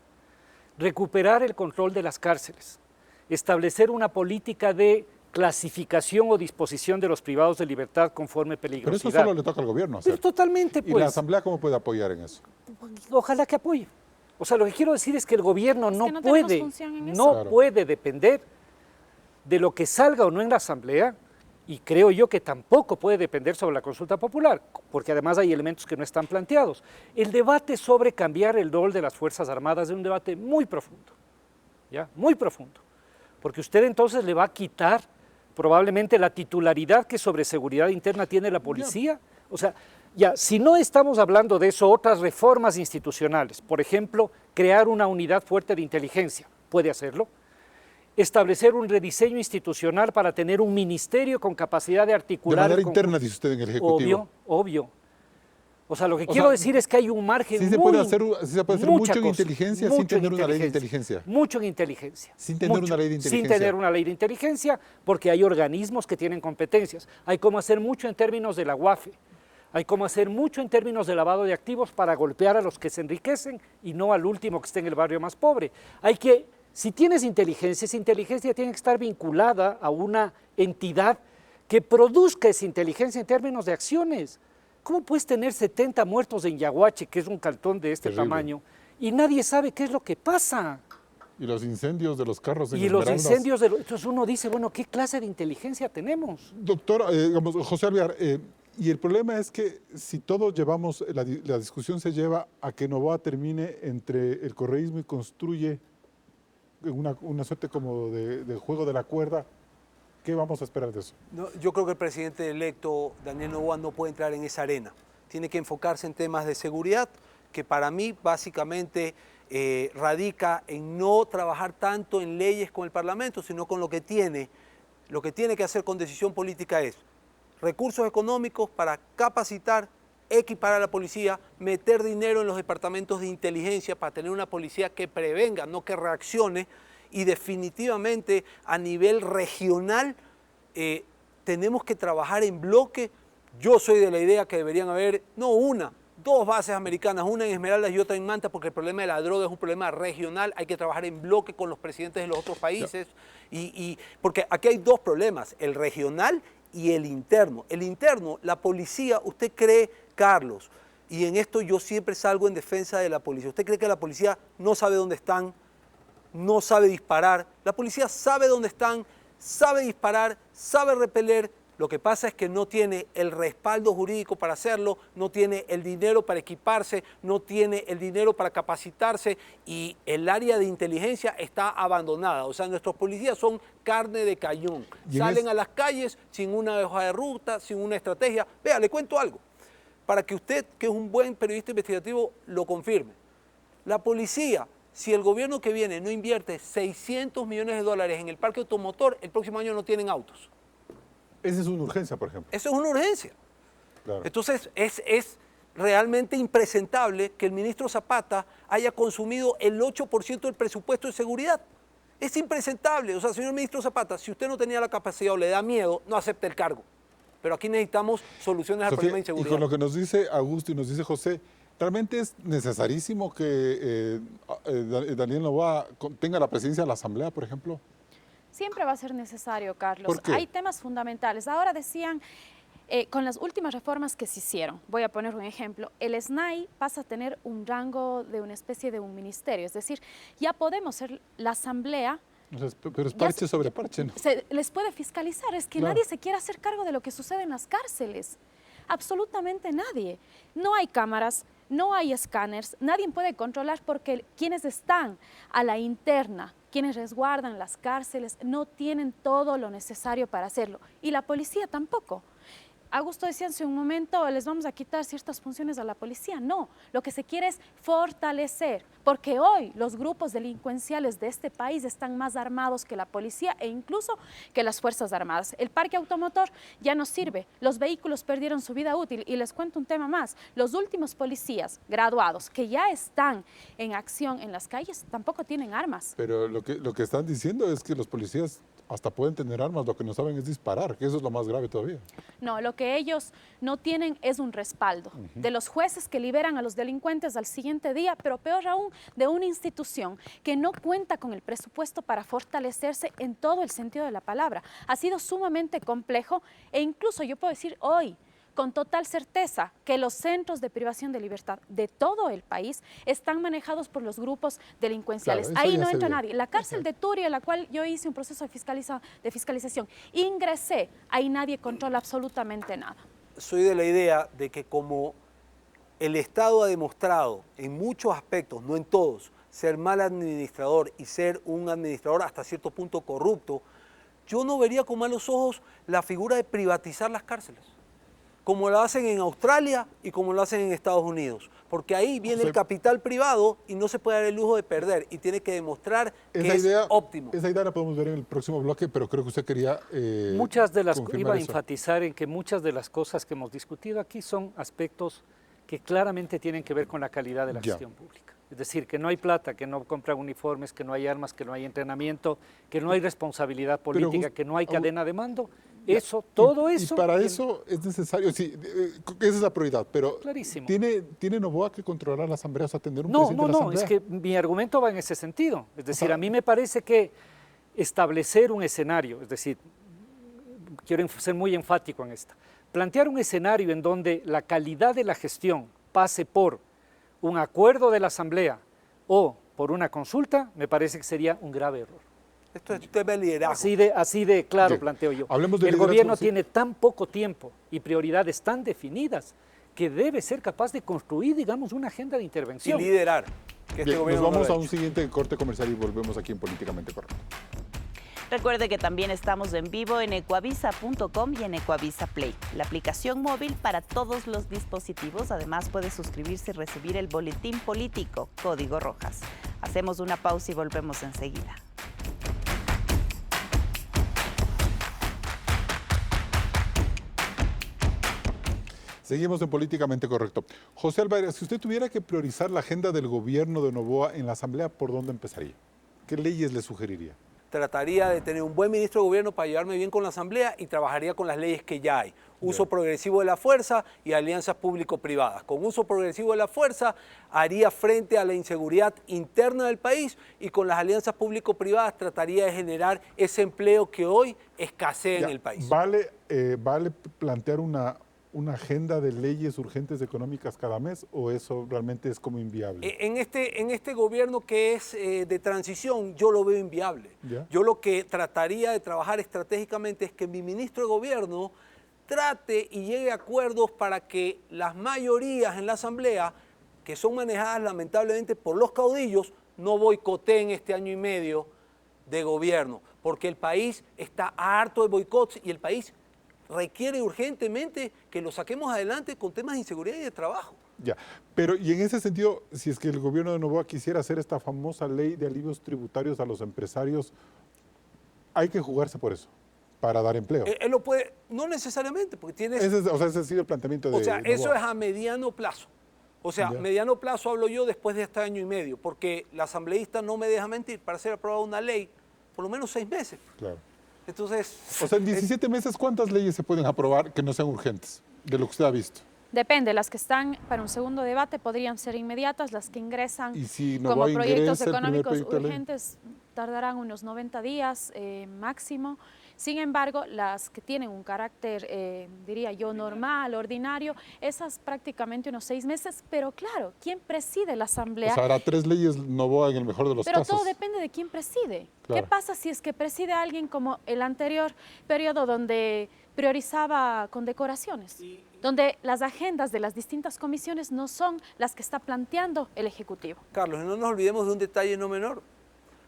recuperar el control de las cárceles, establecer una política de clasificación o disposición de los privados de libertad conforme peligrosidad.
Pero eso solo le toca al gobierno hacer.
Pero totalmente, pues.
¿Y la Asamblea cómo puede apoyar en eso?
Ojalá que apoye. O sea, lo que quiero decir es que el gobierno no
puede
puede depender de lo que salga o no en la Asamblea, y creo yo que tampoco puede depender sobre la consulta popular, porque además hay elementos que no están planteados. El debate sobre cambiar el rol de las Fuerzas Armadas es un debate muy profundo, ¿ya? Muy profundo, porque usted entonces le va a quitar probablemente la titularidad que sobre seguridad interna tiene la policía. O sea, ya, si no estamos hablando de eso, otras reformas institucionales, por ejemplo, crear una unidad fuerte de inteligencia, puede hacerlo. Establecer un rediseño institucional para tener un ministerio con capacidad de articular...
De manera interna, dice usted, en el Ejecutivo.
Obvio. O sea, lo que quiero decir es que hay un margen
sí se puede hacer mucho en inteligencia sin tener una ley de inteligencia.
Mucho en inteligencia.
Sin tener una ley de inteligencia.
Sin tener una ley de inteligencia, porque hay organismos que tienen competencias. Hay como hacer mucho en términos de la UAFE. Hay como hacer mucho en términos de lavado de activos para golpear a los que se enriquecen y no al último que esté en el barrio más pobre. Hay que Si tienes inteligencia, esa inteligencia tiene que estar vinculada a una entidad que produzca esa inteligencia en términos de acciones. ¿Cómo puedes tener 70 muertos en Yaguache, que es un cantón de este
Terrible.
tamaño, y nadie sabe qué es lo que pasa?
Y los incendios de los carros en
Y los
Esmeraldas.
incendios, entonces uno dice, bueno, ¿qué clase de inteligencia tenemos?
Doctor, digamos, José Alvear, y el problema es que si todos llevamos, la discusión se lleva a que Noboa termine entre el correísmo y construye una suerte como de juego de la cuerda, ¿qué vamos a esperar de eso?
No, yo creo que el presidente electo, Daniel Noboa, no puede entrar en esa arena. Tiene que enfocarse en temas de seguridad, que para mí básicamente radica en no trabajar tanto en leyes con el Parlamento, sino con lo que tiene que hacer con decisión política es recursos económicos para capacitar, equipar a la policía, meter dinero en los departamentos de inteligencia para tener una policía que prevenga, no que reaccione, y definitivamente a nivel regional tenemos que trabajar en bloque. Yo soy de la idea que deberían haber, no una, dos bases americanas, una en Esmeraldas y otra en Manta, porque el problema de la droga es un problema regional, hay que trabajar en bloque con los presidentes de los otros países, porque aquí hay dos problemas, el regional y el interno. El interno, la policía, ¿usted cree, Carlos? Y en esto yo siempre salgo en defensa de la policía. ¿Usted cree que la policía no sabe dónde están, no sabe disparar? La policía sabe dónde están, sabe disparar, sabe repeler. Lo que pasa es que no tiene el respaldo jurídico para hacerlo, no tiene el dinero para equiparse, no tiene el dinero para capacitarse y el área de inteligencia está abandonada. O sea, nuestros policías son carne de cañón. Salen a las calles sin una hoja de ruta, sin una estrategia. Vea, le cuento algo, para que usted, que es un buen periodista investigativo, lo confirme. La policía, si el gobierno que viene no invierte 600 millones de dólares en el parque automotor, el próximo año no tienen autos.
Esa es una urgencia, por ejemplo.
Eso es una urgencia.
Claro.
Entonces, es realmente impresentable que el ministro Zapata haya consumido el 8% del presupuesto de seguridad. Es impresentable. O sea, señor ministro Zapata, si usted no tenía la capacidad o le da miedo, no acepte el cargo. Pero aquí necesitamos soluciones al problema de inseguridad.
Y con lo que nos dice Augusto y nos dice José, ¿realmente es necesarísimo que Daniel Noboa tenga la presidencia de la Asamblea, por ejemplo?
Siempre va a ser necesario, Carlos.
¿Por qué?
Hay temas fundamentales. Ahora decían, con las últimas reformas que se hicieron, voy a poner un ejemplo, el SNAI pasa a tener un rango de una especie de un ministerio, es decir, ya podemos ser la Asamblea.
Pero es parche sobre parche, ¿no?
Se les puede fiscalizar, es que
Claro.
nadie se quiere hacer cargo de lo que sucede en las cárceles. Absolutamente nadie. No hay cámaras, no hay escáneres, nadie puede controlar porque quienes están a la interna, quienes resguardan las cárceles, no tienen todo lo necesario para hacerlo. Y la policía tampoco. Augusto decía hace un momento, les vamos a quitar ciertas funciones a la policía. No, lo que se quiere es fortalecer, porque hoy los grupos delincuenciales de este país están más armados que la policía e incluso que las Fuerzas Armadas. El parque automotor ya no sirve, los vehículos perdieron su vida útil y les cuento un tema más. Los últimos policías graduados que ya están en acción en las calles tampoco tienen armas.
Pero lo que están diciendo es que los policías hasta pueden tener armas, lo que no saben es disparar, que eso es lo más grave todavía.
No, lo que ellos no tienen es un respaldo de los jueces que liberan a los delincuentes al siguiente día, pero peor aún, de una institución que no cuenta con el presupuesto para fortalecerse en todo el sentido de la palabra. Ha sido sumamente complejo e incluso yo puedo decir hoy, con total certeza, que los centros de privación de libertad de todo el país están manejados por los grupos delincuenciales.
Claro, eso
ahí
ya
no
se
entra
ve.
nadie. La cárcel de Turia, en la cual yo hice un proceso de fiscalización, ingresé, ahí nadie controla absolutamente nada.
Soy de la idea de que como el Estado ha demostrado en muchos aspectos, no en todos, ser mal administrador y ser un administrador hasta cierto punto corrupto, yo no vería con malos ojos la figura de privatizar las cárceles, como lo hacen en Australia y como lo hacen en Estados Unidos, porque ahí viene el capital privado y no se puede dar el lujo de perder y tiene que demostrar que es óptimo.
Esa idea la podemos ver en el próximo bloque, pero creo que usted quería
Iba a
eso.
enfatizar en que muchas de las cosas que hemos discutido aquí son aspectos que claramente tienen que ver con la calidad de la gestión pública. Es decir, que no hay plata, que no compran uniformes, que no hay armas, que no hay entrenamiento, que no hay responsabilidad política, que no hay cadena de mando. Eso, todo
y
eso.
para eso es necesario, sí, esa es la prioridad, pero
Clarísimo.
¿tiene Noboa que controlar la Asamblea, o sea, tener un
No,
presidente
no,
de la
no,
Asamblea?
es que mi argumento va en ese sentido. Es decir,
sea,
a mí me parece que establecer un escenario, es decir, quiero ser muy enfático en esta, plantear un escenario en donde la calidad de la gestión pase por un acuerdo de la Asamblea o por una consulta, me parece que sería un grave error.
Esto es un tema de liderazgo.
Así de claro
Bien.
planteo yo.
Hablemos de
El
liderazgo,
gobierno
sí.
tiene tan poco tiempo y prioridades tan definidas que debe ser capaz de construir, digamos, una agenda de
Y
intervención.
liderar. Que este
Bien, nos
gobierno no
vamos
lo
a
ha
un
hecho.
siguiente corte comercial y volvemos aquí en Políticamente Correcto.
Recuerde que también estamos en vivo en ecuavisa.com y en Ecuavisa Play, la aplicación móvil para todos los dispositivos. Además, puede suscribirse y recibir el boletín político, Código Rojas. Hacemos una pausa y volvemos enseguida.
Seguimos en Políticamente Correcto. José Álvarez, si usted tuviera que priorizar la agenda del gobierno de Noboa en la Asamblea, ¿por dónde empezaría? ¿Qué leyes le sugeriría?
Trataría de tener un buen ministro de gobierno para llevarme bien con la Asamblea y trabajaría con las leyes que ya hay. Uso progresivo de la fuerza y alianzas público-privadas. Con uso progresivo de la fuerza haría frente a la inseguridad interna del país y con las alianzas público-privadas trataría de generar ese empleo que hoy escasea en el país.
¿Vale plantear una agenda de leyes urgentes económicas cada mes o eso realmente es como inviable?
En este gobierno que es de transición, yo lo veo inviable.
¿Ya?
Yo lo que trataría de trabajar estratégicamente es que mi ministro de gobierno trate y llegue a acuerdos para que las mayorías en la Asamblea, que son manejadas lamentablemente por los caudillos, no boicoteen este año y medio de gobierno, porque el país está harto de boicots y el país requiere urgentemente que lo saquemos adelante con temas de inseguridad y de trabajo.
Ya, pero y en ese sentido, si es que el gobierno de Noboa quisiera hacer esta famosa ley de alivios tributarios a los empresarios, hay que jugarse por eso, para dar empleo.
Él lo puede, no necesariamente, porque tienes...
Ese ha sido el planteamiento de
O sea, eso
Noboa.
es a mediano plazo. O sea,
Ya.
mediano plazo hablo yo después de este año y medio, porque la asambleísta no me deja mentir, para ser aprobada una ley, por lo menos 6 meses.
Claro.
Entonces...
O sea, en 17 meses, ¿cuántas leyes se pueden aprobar que no sean urgentes, de lo que usted ha visto?
Depende, las que están para un segundo debate podrían ser inmediatas, las que ingresan
Y si
como
Noboa
proyectos
ingresa el primer
económicos
proyecto de ley.
urgentes tardarán unos 90 días máximo. Sin embargo, las que tienen un carácter, diría yo, normal, ordinario, esas prácticamente unos 6 meses, pero claro, ¿quién preside la Asamblea?
O sea, hará 3 leyes Noboa en el mejor de los
Pero
casos.
todo depende de quién preside.
Claro.
¿Qué pasa si es que preside alguien como el anterior periodo donde priorizaba condecoraciones? Donde las agendas de las distintas comisiones no son las que está planteando el Ejecutivo.
Carlos, no nos olvidemos de un detalle no menor.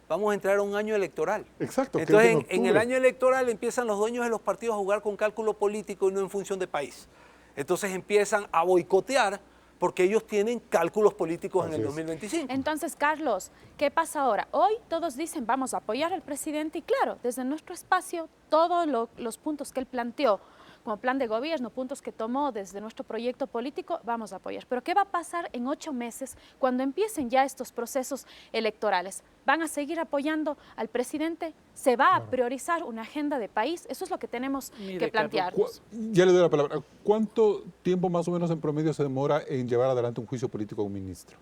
Vamos a entrar a un año electoral.
Exacto. que es
Entonces,
en
en el
octubre.
año electoral empiezan los dueños de los partidos a jugar con cálculo político y no en función de país. Entonces empiezan a boicotear porque ellos tienen cálculos políticos
Así
en el
es.
2025.
Entonces, Carlos, ¿qué pasa ahora? Hoy todos dicen vamos a apoyar al presidente y claro, desde nuestro espacio, todos los puntos que él planteó como plan de gobierno, puntos que tomó desde nuestro proyecto político, vamos a apoyar. Pero ¿qué va a pasar en 8 meses cuando empiecen ya estos procesos electorales? ¿Van a seguir apoyando al presidente? ¿Se va a priorizar una agenda de país? Eso es lo que tenemos
Mire,
que plantearnos.
Ya le doy la palabra. ¿Cuánto tiempo más o menos en promedio se demora en llevar adelante un juicio político a un ministro?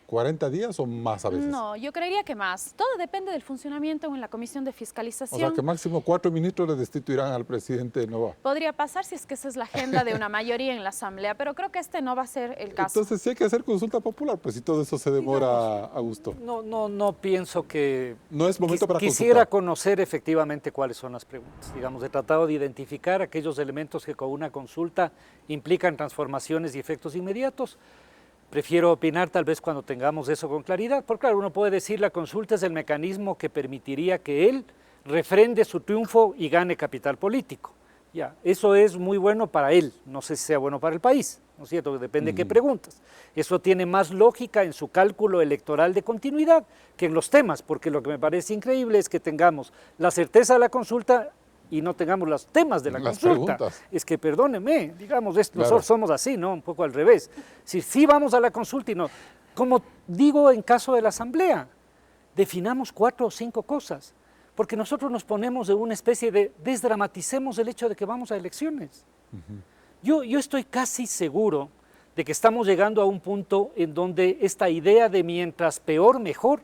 ¿40 días o más a veces?
No, yo creería que más. Todo depende del funcionamiento en la Comisión de Fiscalización.
O sea, que máximo 4 ministros le destituirán al presidente de Noboa.
Podría pasar si es que esa es la agenda de una mayoría en la Asamblea, pero creo que este no va a ser el caso.
Entonces, si hay que hacer consulta popular, pues si todo eso se demora a gusto.
No pienso que...
No es momento para
Quisiera
consultar.
conocer efectivamente cuáles son las preguntas. Digamos, he tratado de identificar aquellos elementos que con una consulta implican transformaciones y efectos inmediatos. Prefiero opinar tal vez cuando tengamos eso con claridad, porque claro, uno puede decir la consulta es el mecanismo que permitiría que él refrende su triunfo y gane capital político. Ya, eso es muy bueno para él, no sé si sea bueno para el país, ¿no es cierto? Depende de qué preguntas. Eso tiene más lógica en su cálculo electoral de continuidad que en los temas, porque lo que me parece increíble es que tengamos la certeza de la consulta y no tengamos los temas de la
Las
consulta.
preguntas.
Es que, perdóneme, digamos,
Claro.
nosotros somos así, ¿no? Un poco al revés. Si sí vamos a la consulta y no, como digo en caso de la Asamblea, definamos 4 o 5 cosas. porque nosotros nos ponemos de una especie de desdramaticemos el hecho de que vamos a elecciones. Yo estoy casi seguro de que estamos llegando a un punto en donde esta idea de mientras peor, mejor,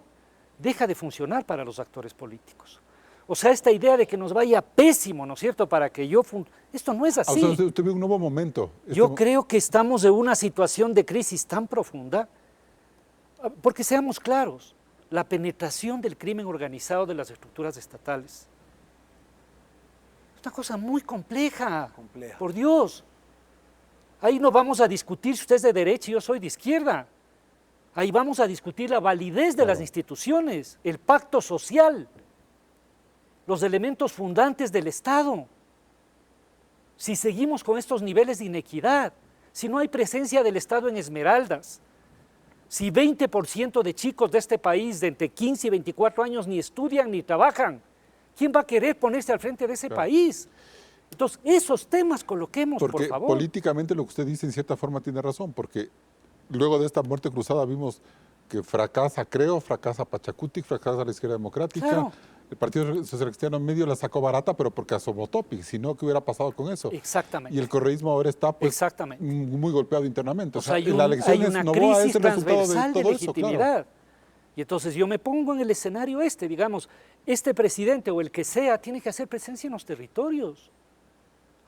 deja de funcionar para los actores políticos. O sea, esta idea de que nos vaya pésimo, ¿no es cierto?, para que esto no es así.
O sea, usted ve un nuevo momento.
Yo creo que estamos en una situación de crisis tan profunda, porque seamos claros, la penetración del crimen organizado de las estructuras estatales es una cosa muy compleja. Por Dios. Ahí no vamos a discutir si usted es de derecha y yo soy de izquierda. Ahí vamos a discutir la validez de las instituciones, el pacto social, los elementos fundantes del Estado. Si seguimos con estos niveles de inequidad, si no hay presencia del Estado en Esmeraldas, si 20% de chicos de este país de entre 15 y 24 años ni estudian ni trabajan, ¿quién va a querer ponerse al frente de ese país? Entonces, esos temas coloquemos, por favor.
Porque políticamente lo que usted dice en cierta forma tiene razón, porque luego de esta muerte cruzada vimos que fracasa Pachacutic, fracasa la izquierda democrática. Claro. El Partido Social Cristiano en medio la sacó barata, pero porque asomó Topic, si no, ¿qué hubiera pasado con eso?
Exactamente.
Y el correísmo ahora está pues, muy golpeado internamente. O sea, la elección
hay una crisis transversal de legitimidad. Claro. Y entonces yo me pongo en el escenario digamos, este presidente o el que sea tiene que hacer presencia en los territorios.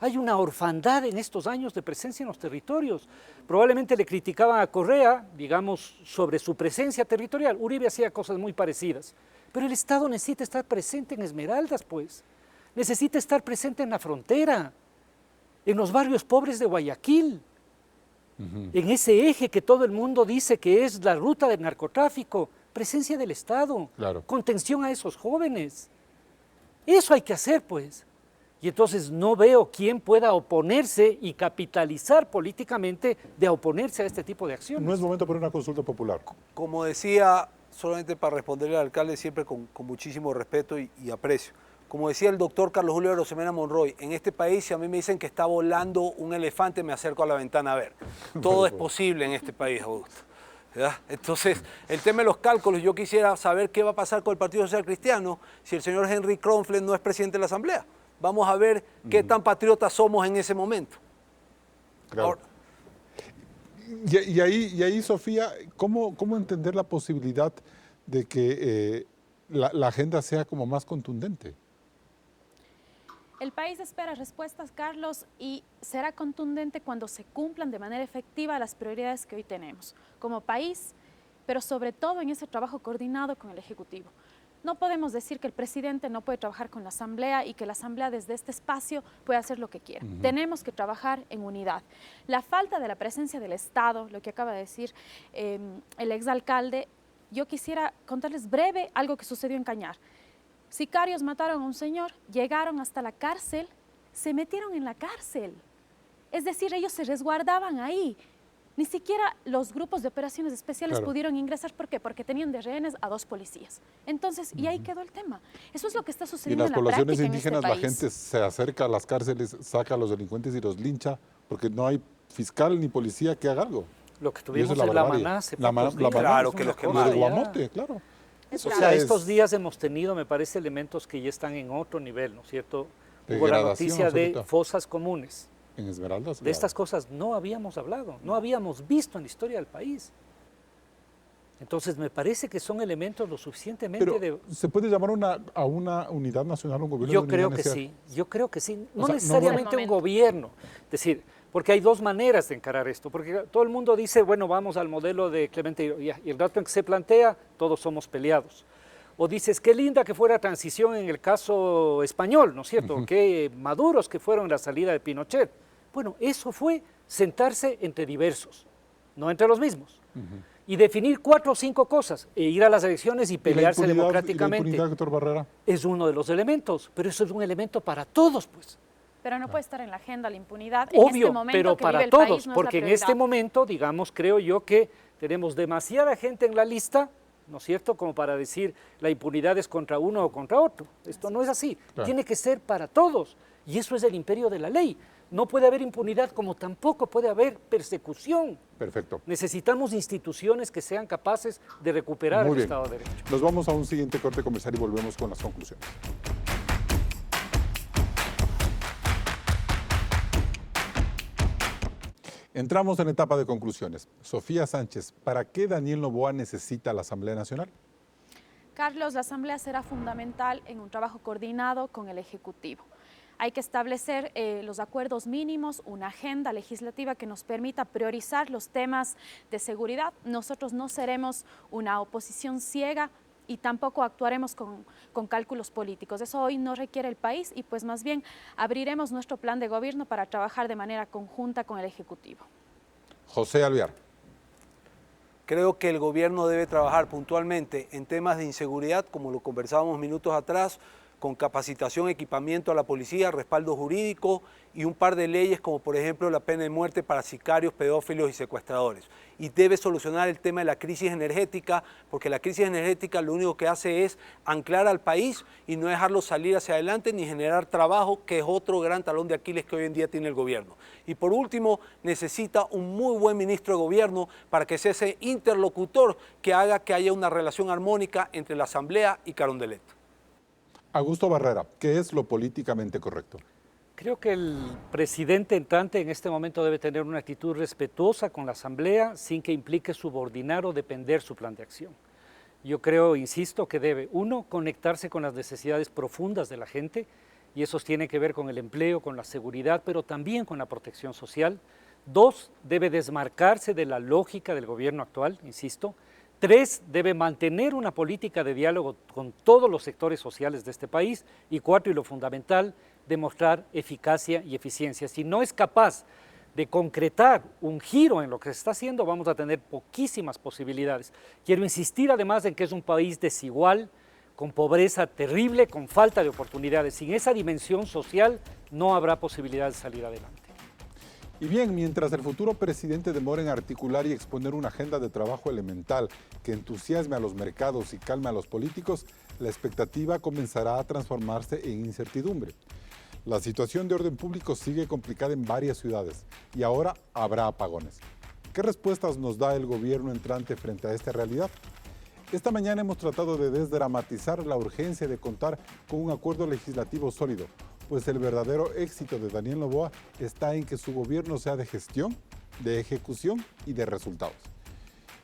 Hay una orfandad en estos años de presencia en los territorios. Probablemente le criticaban a Correa, digamos, sobre su presencia territorial. Uribe hacía cosas muy parecidas. Pero el Estado necesita estar presente en Esmeraldas, pues. Necesita estar presente en la frontera, en los barrios pobres de Guayaquil, en ese eje que todo el mundo dice que es la ruta del narcotráfico. Presencia del Estado, contención a esos jóvenes. Eso hay que hacer, pues. Y entonces no veo quién pueda oponerse y capitalizar políticamente de oponerse a este tipo de acciones.
No es momento para una consulta popular.
Como decía, solamente para responderle al alcalde, siempre con muchísimo respeto y aprecio. Como decía el doctor Carlos Julio Arosemena Monroy, en este país, si a mí me dicen que está volando un elefante, me acerco a la ventana a ver. Todo es posible en este país, Augusto. ¿Verdad? Entonces, el tema de los cálculos, yo quisiera saber qué va a pasar con el Partido Social Cristiano si el señor Henry Kronfeld no es presidente de la Asamblea. Vamos a ver qué tan patriotas somos en ese momento.
Claro. Ahora, y ahí, Sofía, ¿cómo entender la posibilidad de que la agenda sea como más contundente?
El país espera respuestas, Carlos, y será contundente cuando se cumplan de manera efectiva las prioridades que hoy tenemos como país, pero sobre todo en ese trabajo coordinado con el Ejecutivo. No podemos decir que el presidente no puede trabajar con la Asamblea y que la Asamblea desde este espacio puede hacer lo que quiera. Tenemos que trabajar en unidad. La falta de la presencia del Estado, lo que acaba de decir el exalcalde, yo quisiera contarles breve algo que sucedió en Cañar. Sicarios mataron a un señor, llegaron hasta la cárcel, se metieron en la cárcel. Es decir, ellos se resguardaban ahí. Ni siquiera los grupos de operaciones especiales pudieron ingresar. ¿Por qué? Porque tenían de rehenes a 2 policías. Entonces, y ahí quedó el tema. Eso es lo que está sucediendo en la práctica en este país. Y en las poblaciones indígenas
la gente se acerca a las cárceles, saca a los delincuentes y los lincha, porque no hay fiscal ni policía que haga algo.
Lo que tuvimos en La Maná hace pocos días.
Claro, que los quemaron.
Guamote, claro.
O sea, estos días hemos tenido, me parece, elementos que ya están en otro nivel, ¿no es cierto? Hubo la noticia de fosas comunes.
En Esmeraldas.
De estas cosas no habíamos hablado, no habíamos visto en la historia del país. Entonces me parece que son elementos lo suficientemente...
Pero, ¿se puede llamar a una unidad nacional, un gobierno?
Yo creo que sí, No necesariamente un gobierno. Es decir, porque hay dos maneras de encarar esto. Porque todo el mundo dice, bueno, vamos al modelo de Clemente y el rato en que se plantea, todos somos peleados. O dices, qué linda que fuera transición en el caso español, ¿no es cierto? Qué maduros que fueron la salida de Pinochet. Bueno, eso fue sentarse entre diversos, no entre los mismos. Y definir 4 o 5 cosas, e ir a las elecciones y pelearse democráticamente.
¿Y la impunidad, doctor Barrera?
Es uno de los elementos, pero eso es un elemento para todos, pues.
Pero no puede estar en la agenda la impunidad
en
este momento
pero
que
para
vive el
todos,
país, no
porque
es la
en este momento, digamos, creo yo que tenemos demasiada gente en la lista, ¿no es cierto?, como para decir la impunidad es contra uno o contra otro. Esto no es así, tiene que ser para todos, y eso es el imperio de la ley. no puede haber impunidad como tampoco puede haber persecución.
Perfecto.
Necesitamos instituciones que sean capaces de recuperar
Muy
el
bien.
Estado de Derecho.
Nos vamos a un siguiente corte comercial y volvemos con las conclusiones. Entramos en etapa de conclusiones. Sofía Sánchez, ¿para qué Daniel Noboa necesita la Asamblea Nacional?
Carlos, la Asamblea será fundamental en un trabajo coordinado con el Ejecutivo. Hay que establecer los acuerdos mínimos, una agenda legislativa que nos permita priorizar los temas de seguridad. Nosotros no seremos una oposición ciega y tampoco actuaremos con cálculos políticos. Eso hoy no requiere el país y pues más bien abriremos nuestro plan de gobierno para trabajar de manera conjunta con el Ejecutivo.
José Alvear.
Creo que el gobierno debe trabajar puntualmente en temas de inseguridad, como lo conversábamos minutos atrás, con capacitación, equipamiento a la policía, respaldo jurídico y un par de leyes como por ejemplo la pena de muerte para sicarios, pedófilos y secuestradores. Y debe solucionar el tema de la crisis energética, porque la crisis energética lo único que hace es anclar al país y no dejarlo salir hacia adelante ni generar trabajo, que es otro gran talón de Aquiles que hoy en día tiene el gobierno. Y por último, necesita un muy buen ministro de gobierno para que sea ese interlocutor que haga que haya una relación armónica entre la Asamblea y Carondelet.
Augusto Barrera, ¿qué es lo políticamente correcto?
Creo que el presidente entrante en este momento debe tener una actitud respetuosa con la Asamblea sin que implique subordinar o depender su plan de acción. Yo creo, insisto, que debe, uno, conectarse con las necesidades profundas de la gente, y esos tienen que ver con el empleo, con la seguridad, pero también con la protección social. Dos, debe desmarcarse de la lógica del gobierno actual, insisto. Tres, debe mantener una política de diálogo con todos los sectores sociales de este país. Y cuatro, y lo fundamental, demostrar eficacia y eficiencia. Si no es capaz de concretar un giro en lo que se está haciendo, vamos a tener poquísimas posibilidades. Quiero insistir además en que es un país desigual, con pobreza terrible, con falta de oportunidades. Sin esa dimensión social no habrá posibilidad de salir adelante.
Y bien, mientras el futuro presidente demora en articular y exponer una agenda de trabajo elemental que entusiasme a los mercados y calme a los políticos, la expectativa comenzará a transformarse en incertidumbre. La situación de orden público sigue complicada en varias ciudades y ahora habrá apagones. ¿Qué respuestas nos da el gobierno entrante frente a esta realidad? Esta mañana hemos tratado de desdramatizar la urgencia de contar con un acuerdo legislativo sólido, pues el verdadero éxito de Daniel Noboa está en que su gobierno sea de gestión, de ejecución y de resultados.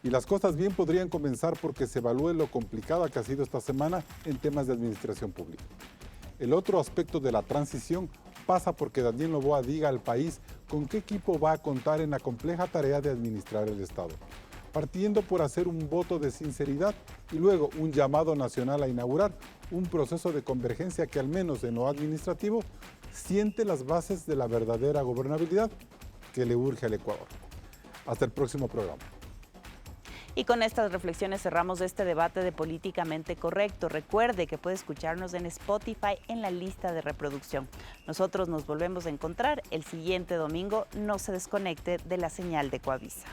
Y las cosas bien podrían comenzar porque se evalúe lo complicada que ha sido esta semana en temas de administración pública. El otro aspecto de la transición pasa porque Daniel Noboa diga al país con qué equipo va a contar en la compleja tarea de administrar el Estado, partiendo por hacer un voto de sinceridad y luego un llamado nacional a inaugurar un proceso de convergencia que al menos en lo administrativo siente las bases de la verdadera gobernabilidad que le urge al Ecuador. Hasta el próximo programa.
Y con estas reflexiones cerramos este debate de Políticamente Correcto. Recuerde que puede escucharnos en Spotify en la lista de reproducción. Nosotros nos volvemos a encontrar el siguiente domingo. No se desconecte de la señal de Coavisa.